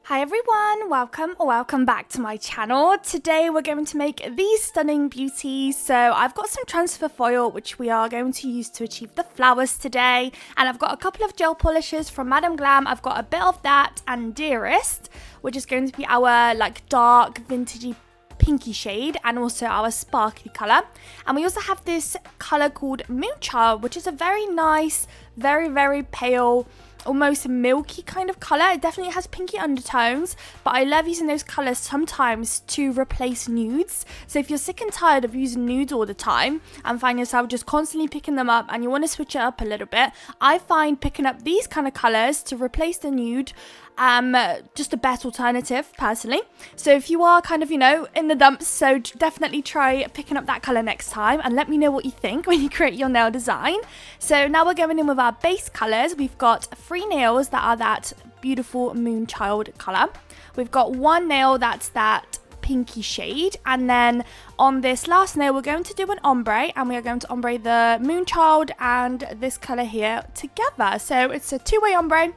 Hi everyone, welcome back to my channel. Today we're going to make these stunning beauties. So I've got some transfer foil which we are going to use to achieve the flowers today, and I've got a couple of gel polishes from Madam Glam. I've got a bit of that and Dearest, which is going to be our like dark vintagey pinky shade, and also our sparkly color. And we also have this color called Moonchild, which is a very nice, very pale, almost milky kind of color. It definitely has pinky undertones, but I love using those colors sometimes to replace nudes. So if you're sick and tired of using nudes all the time and find yourself just constantly picking them up and you want to switch it up a little bit, I find picking up these kind of colors to replace the nude just a better alternative personally. So if you are kind of, in the dumps, so definitely try picking up that color next time and let me know what you think when you create your nail design. So now we're going in with our base colors. We've got 3 nails that are that beautiful Moonchild color. We've got 1 nail that's that pinky shade, and then on this last nail we're going to do an ombre, and we are going to ombre the Moonchild and this color here together. So it's a 2-way ombre.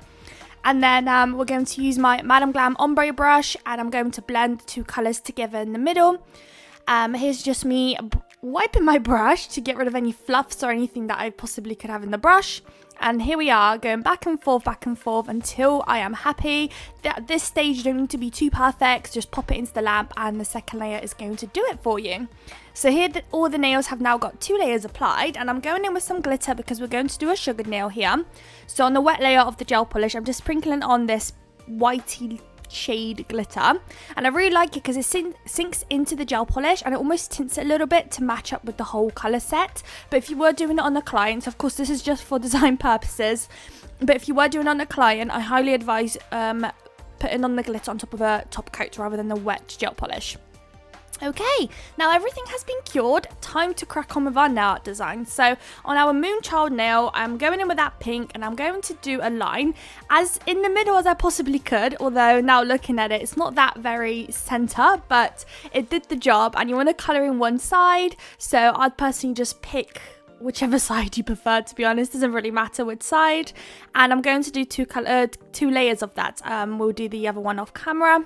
And then we're going to use my Madam Glam ombre brush, and I'm going to blend the 2 colours together in the middle. Here's just me wiping my brush to get rid of any fluffs or anything that I possibly could have in the brush. And here we are, going back and forth until I am happy. At this stage, you don't need to be too perfect. Just pop it into the lamp and the second layer is going to do it for you. So here all the nails have now got 2 layers applied, and I'm going in with some glitter because we're going to do a sugared nail here. So on the wet layer of the gel polish, I'm just sprinkling on this whitey shade glitter, and I really like it because it sinks into the gel polish and it almost tints it a little bit to match up with the whole color set. But if you were doing it on the client, of course this is just for design purposes, but if you were doing it on a client, I highly advise putting on the glitter on top of a top coat rather than the wet gel polish. Okay, now everything has been cured, time to crack on with our nail art design. So on our Moonchild nail, I'm going in with that pink and I'm going to do a line as in the middle as I possibly could, although now looking at it, it's not that very center, but it did the job. And you want to colour in one side, so I'd personally just pick whichever side you prefer, to be honest. Doesn't really matter which side. And I'm going to do 2 layers of that. We'll do the other one off camera.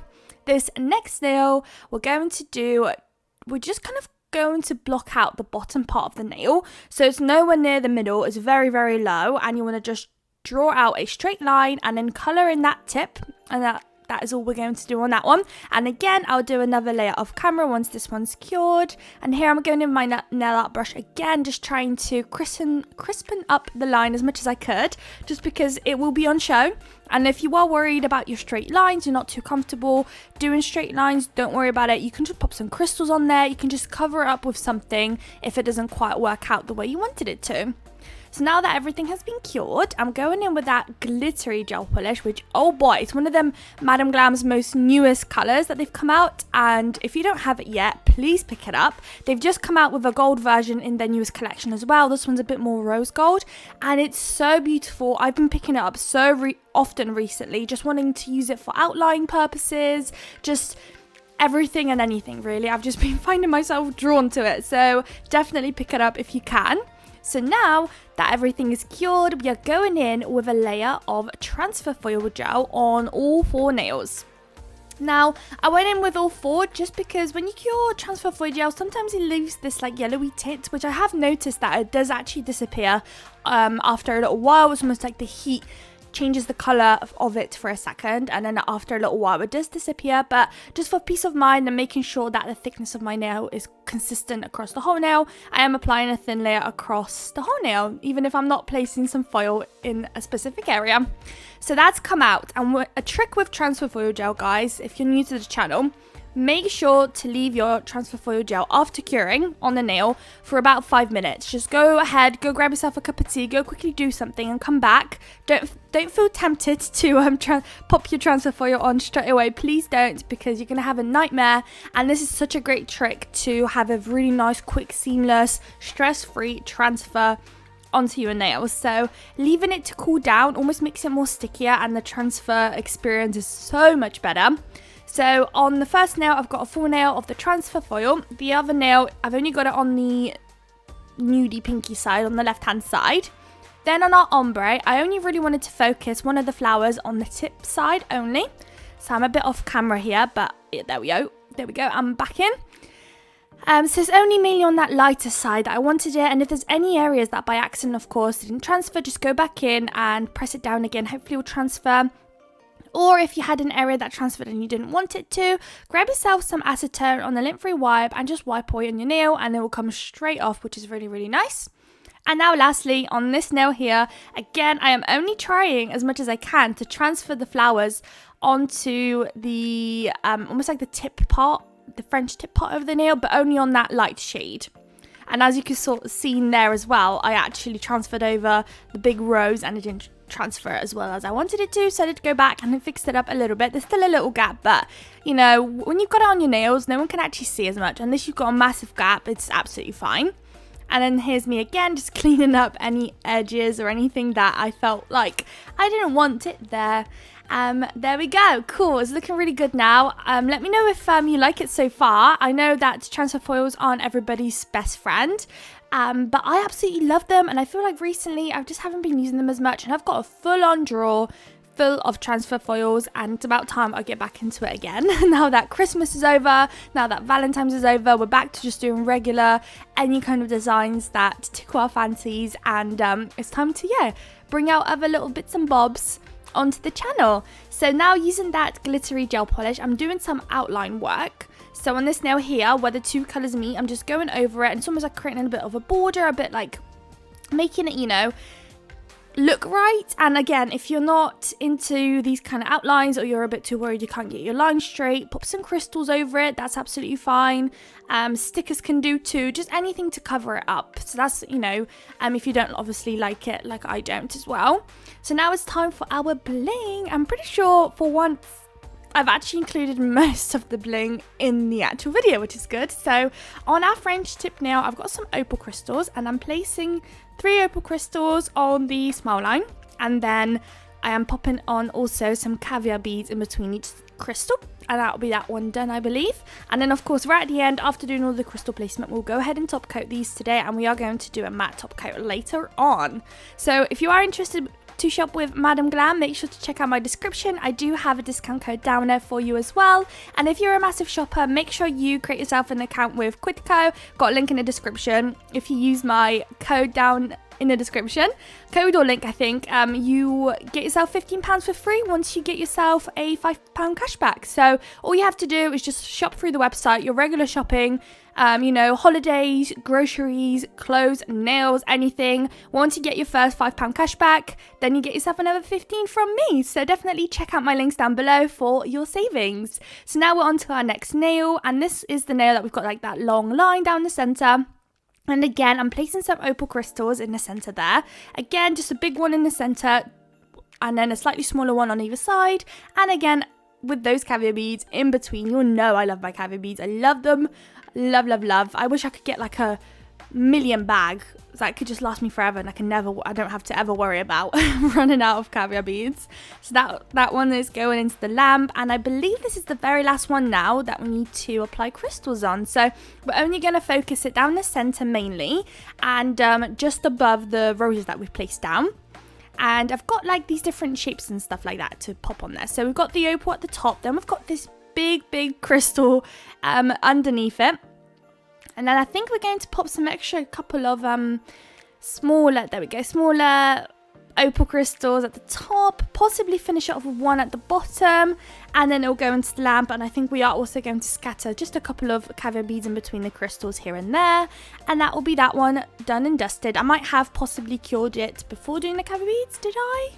This next nail we're just kind of going to block out the bottom part of the nail, so it's nowhere near the middle, it's very low, and you want to just draw out a straight line and then colour in that tip, and that is all we're going to do on that one. And again, I'll do another layer off camera once this one's cured. And here I'm going in my nail art brush again, just trying to crispen up the line as much as I could, just because it will be on show. And if you are worried about your straight lines, you're not too comfortable doing straight lines, don't worry about it. You can just pop some crystals on there. You can just cover it up with something if it doesn't quite work out the way you wanted it to. So now that everything has been cured, I'm going in with that glittery gel polish, which, oh boy, it's one of them Madam Glam's most newest colours that they've come out. And if you don't have it yet, please pick it up. They've just come out with a gold version in their newest collection as well. This one's a bit more rose gold, and it's so beautiful. I've been picking it up so often recently, just wanting to use it for outlining purposes, just everything and anything really. I've just been finding myself drawn to it, so definitely pick it up if you can. So now that everything is cured, we are going in with a layer of transfer foil gel on all 4 nails. Now, I went in with all 4 just because when you cure transfer foil gel, sometimes it leaves this like yellowy tint, which I have noticed that it does actually disappear after a little while. It's almost like the heat changes the color of it for a second, and then after a little while it does disappear. But just for peace of mind and making sure that the thickness of my nail is consistent across the whole nail, I am applying a thin layer across the whole nail, even if I'm not placing some foil in a specific area. So that's come out. And a trick with transfer foil gel, guys, if you're new to the channel, make sure to leave your transfer foil gel after curing on the nail for about 5 minutes. Just go ahead, go grab yourself a cup of tea, go quickly do something and come back. Don't feel tempted to pop your transfer foil on straight away. Please don't, because you're going to have a nightmare. And this is such a great trick to have a really nice, quick, seamless, stress-free transfer onto your nails. So leaving it to cool down almost makes it more stickier, and the transfer experience is so much better. So on the first nail, I've got a full nail of the transfer foil. The other nail, I've only got it on the nudie pinky side, on the left hand side. Then on our ombre, I only really wanted to focus one of the flowers on the tip side only. So I'm a bit off camera here, but yeah, there we go. There we go. I'm back in. So it's only mainly on that lighter side that I wanted it, and if there's any areas that by accident, of course, didn't transfer, just go back in and press it down again. Hopefully it will transfer. Or if you had an area that transferred and you didn't want it to, grab yourself some acetone on the lint-free wipe and just wipe away on your nail, and it will come straight off, which is really, really nice. And now lastly, on this nail here, again, I am only trying as much as I can to transfer the flowers onto the, almost like the tip part, the French tip part of the nail, but only on that light shade. And as you can sort of see in there as well, I actually transferred over the big rose and it didn't transfer as well as I wanted it to, so I had to go back and fix it up a little bit. There's still a little gap, but you know, when you've got it on your nails, no one can actually see as much. Unless you've got a massive gap, it's absolutely fine. And then here's me again, just cleaning up any edges or anything that I felt like I didn't want it there. There we go. Cool. It's looking really good now. Let me know if you like it so far. I know that transfer foils aren't everybody's best friend, but I absolutely love them. And I feel like recently I just haven't been using them as much. And I've got a full-on drawer full of transfer foils, and it's about time I get back into it again. Now that Christmas is over, now that Valentine's is over, we're back to just doing regular, any kind of designs that tickle our fancies, and it's time to, bring out other little bits and bobs onto the channel. So now using that glittery gel polish, I'm doing some outline work. So on this nail here, where the two colours meet, I'm just going over it, and it's almost like creating a bit of a border, a bit like making it, you know, look right. And again, if you're not into these kind of outlines, or you're a bit too worried you can't get your line straight, pop some crystals over it. That's absolutely fine. Stickers can do too, just anything to cover it up. So that's, you know, if you don't obviously like it, like I don't as well. So now it's time for our bling. I'm pretty sure for once I've actually included most of the bling in the actual video, which is good. So on our French tip nail, I've got some opal crystals, and I'm placing 3 opal crystals on the smile line, and then I am popping on also some caviar beads in between each crystal, and that'll be that one done, I believe. And then of course right at the end, after doing all the crystal placement, we'll go ahead and top coat these today, and we are going to do a matte top coat later on. So if you are interested to shop with Madam Glam, make sure to check out my description. I do have a discount code down there for you as well. And if you're a massive shopper, make sure you create yourself an account with Quidco. Got a link in the description. If you use my code down in the description, code or link, I think, you get yourself £15 for free once you get yourself a £5 cashback. So all you have to do is just shop through the website, your regular shopping, you know, holidays, groceries, clothes, nails, anything. Once you get your first £5 cashback, then you get yourself another 15 from me. So definitely check out my links down below for your savings. So now we're on to our next nail, and this is the nail that we've got like that long line down the centre. And again, I'm placing some opal crystals in the centre there. Again, just a big one in the centre, and then a slightly smaller one on either side. And again, with those caviar beads in between. You'll know I love my caviar beads. I love them. Love, love, love. I wish I could get like a million bag that could just last me forever, and I don't have to ever worry about running out of caviar beads. So that one is going into the lamp, and I believe this is the very last one now that we need to apply crystals on. So we're only going to focus it down the center mainly, and just above the roses that we've placed down. And I've got like these different shapes and stuff like that to pop on there. So we've got the opal at the top, then we've got this big crystal underneath it. And then I think we're going to pop some extra couple of smaller opal crystals at the top, possibly finish it off with one at the bottom, and then it'll go into the lamp. And I think we are also going to scatter just a couple of caviar beads in between the crystals here and there, and that will be that one done and dusted. I might have possibly cured it before doing the caviar beads. Did I?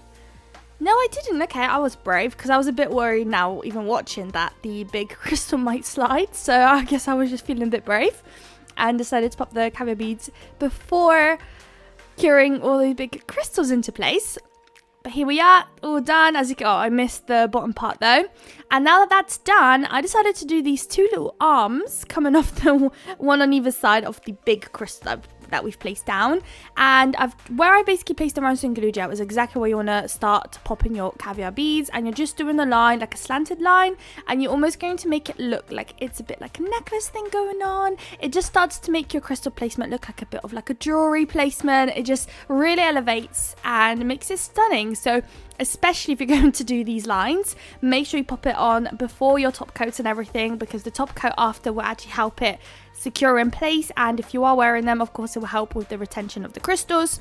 No, I didn't. Okay, I was brave because I was a bit worried now even watching that the big crystal might slide. So I guess I was just feeling a bit brave and decided to pop the caviar beads before curing all the big crystals into place. But here we are, all done. As you go, I missed the bottom part though. And now that that's done, I decided to do these two little arms coming off the one on either side of the big crystal that we've placed down. And where I basically placed the rhinestone glue gel is exactly where you want to start popping your caviar beads, and you're just doing the line like a slanted line, and you're almost going to make it look like it's a bit like a necklace thing going on. It just starts to make your crystal placement look like a bit of like a jewelry placement. It just really elevates and makes it stunning. So especially if you're going to do these lines, make sure you pop it on before your top coats and everything, because the top coat after will actually help it secure in place, and if you are wearing them, of course, it will help with the retention of the crystals.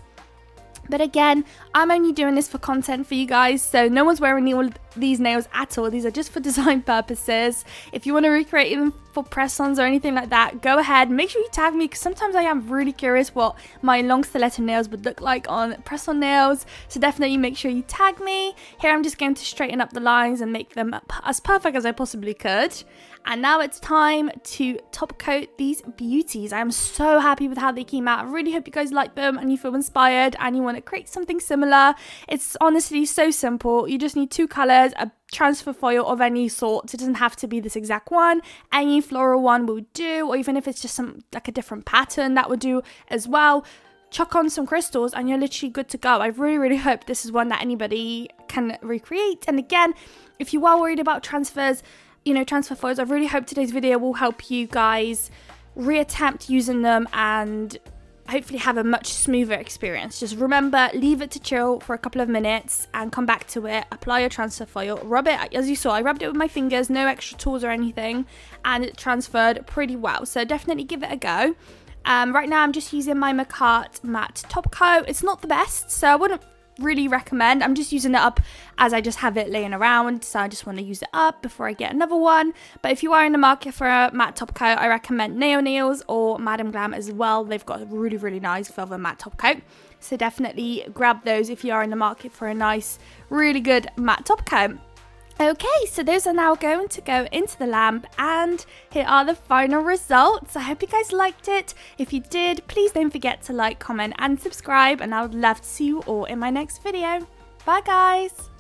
But again, I'm only doing this for content for you guys, so no one's wearing all these nails at all. These are just for design purposes. If you want to recreate them for press-ons or anything like that, go ahead. Make sure you tag me, because sometimes I am really curious what my long stiletto nails would look like on press-on nails. So definitely make sure you tag me. Here I'm just going to straighten up the lines and make them as perfect as I possibly could. And now it's time to top coat these beauties. I am so happy with how they came out. I really hope you guys like them and you feel inspired and you want to create something similar. It's honestly so simple. You just need 2 colors, a transfer foil of any sort. It doesn't have to be this exact one. Any floral one will do, or even if it's just some like a different pattern, that would do as well. Chuck on some crystals and you're literally good to go. I really hope this is one that anybody can recreate. And again, if you are worried about transfers, transfer foils, I really hope today's video will help you guys reattempt using them and hopefully have a much smoother experience. Just remember, leave it to chill for a couple of minutes and come back to it. Apply your transfer foil, rub it. As you saw, I rubbed it with my fingers, no extra tools or anything, and it transferred pretty well. So definitely give it a go. Right now I'm just using my Macart matte top coat. It's not the best, so I wouldn't really recommend. I'm just using it up as I just have it laying around, so I just want to use it up before I get another one. But if you are in the market for a matte top coat, I recommend Nails or Madam Glam as well. They've got a really nice velvet matte top coat, so definitely grab those if you are in the market for a nice, really good matte top coat. Okay, so those are now going to go into the lamp, and here are the final results. I hope you guys liked it. If you did, please don't forget to like, comment and subscribe, and I would love to see you all in my next video. Bye guys!